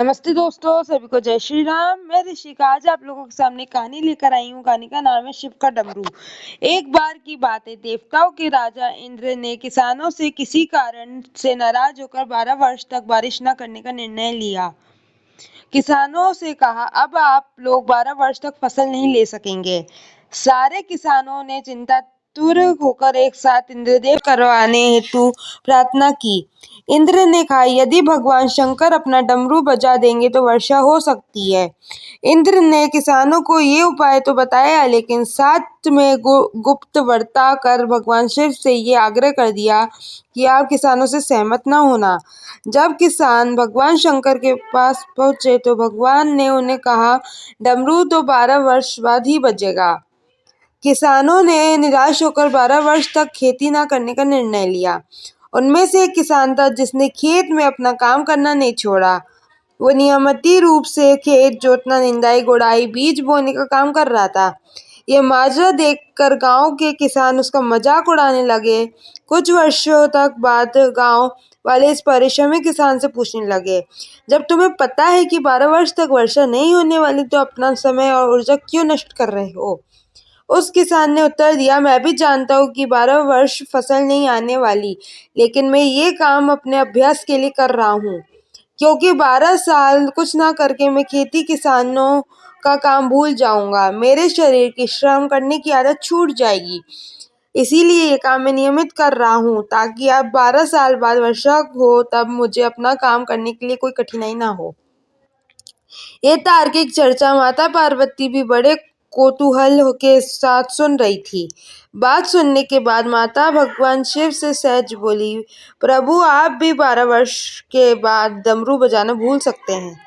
नमस्ते दोस्तों, सभी को जय श्री राम। मैं ऋषिका आज आप लोगों के सामने कहानी लेकर आई हूँ। कहानी का नाम है शिव का डमरू। एक बार की बात है, देवताओं के राजा इंद्र ने किसानों से किसी कारण से नाराज होकर 12 वर्ष तक बारिश न करने का निर्णय लिया। किसानों से कहा, अब आप लोग 12 वर्ष तक फसल नहीं ले सकेंगे। सारे किसानों ने चिंतातुर होकर एक साथ इंद्रदेव करवाने हेतु प्रार्थना की। इंद्र ने कहा, यदि भगवान शंकर अपना डमरू बजा देंगे तो वर्षा हो सकती है। इंद्र ने किसानों को ये उपाय तो बताया, लेकिन साथ में गुप्त वार्ता कर भगवान शिव से ये आग्रह कर दिया कि आप किसानों से सहमत न होना। जब किसान भगवान शंकर के पास पहुंचे तो भगवान ने उन्हें कहा, डमरू तो 12 वर्ष बाद ही बजेगा। किसानों ने निराश होकर 12 वर्ष तक खेती न करने का निर्णय लिया। उनमें से एक किसान था जिसने खेत में अपना काम करना नहीं छोड़ा। वो नियमित रूप से खेत जोतना, निंदाई, गुड़ाई, बीज बोने का काम कर रहा था। ये माजरा देखकर गांव के किसान उसका मजाक उड़ाने लगे। कुछ वर्षों तक बाद गांव वाले इस परिश्रमी किसान से पूछने लगे, जब तुम्हें पता है कि 12 वर्ष तक वर्षा नहीं होने वाली, तो अपना समय और ऊर्जा क्यों नष्ट कर रहे हो? उस किसान ने उत्तर दिया, मैं भी जानता हूँ कि 12 वर्ष फसल नहीं आने वाली, लेकिन मैं ये काम अपने अभ्यास के लिए कर रहा हूँ, क्योंकि 12 साल कुछ ना करके मैं खेती किसानों का काम भूल जाऊंगा। मेरे शरीर की श्रम करने की आदत छूट जाएगी। इसीलिए ये काम मैं नियमित कर रहा हूँ, ताकि अब 12 साल बाद वर्षा हो तब मुझे अपना काम करने के लिए कोई कठिनाई ना हो। ये तार्किक चर्चा माता पार्वती भी बड़े कौतूहल के साथ सुन रही थी। बात सुनने के बाद माता भगवान शिव से सहज बोली, प्रभु आप भी 12 वर्ष के बाद डमरू बजाना भूल सकते हैं।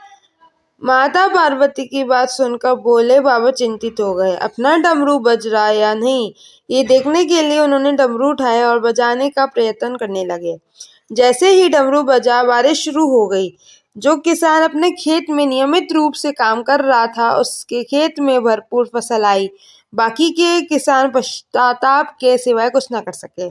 माता पार्वती की बात सुनकर भोले बाबा चिंतित हो गए। अपना डमरू बज रहा या नहीं, ये देखने के लिए उन्होंने डमरू उठाया और बजाने का प्रयत्न करने लगे। जैसे ही डमरू बजा, बारिश शुरू हो गई। जो किसान अपने खेत में नियमित रूप से काम कर रहा था, उसके खेत में भरपूर फसल आई। बाकी के किसान पश्चाताप के सिवाय कुछ न कर सके।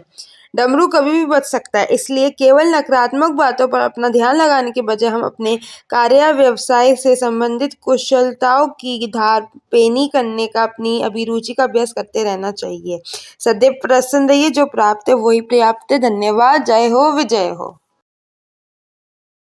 डमरू कभी भी बज सकता है, इसलिए केवल नकारात्मक बातों पर अपना ध्यान लगाने के बजाय हम अपने कार्य या व्यवसाय से संबंधित कुशलताओं की धार पेनी करने का, अपनी अभिरुचि का अभ्यास करते रहना चाहिए। सदैव प्रसन्न रहिए, जो प्राप्त है वही पर्याप्त है। धन्यवाद। जय हो, विजय हो।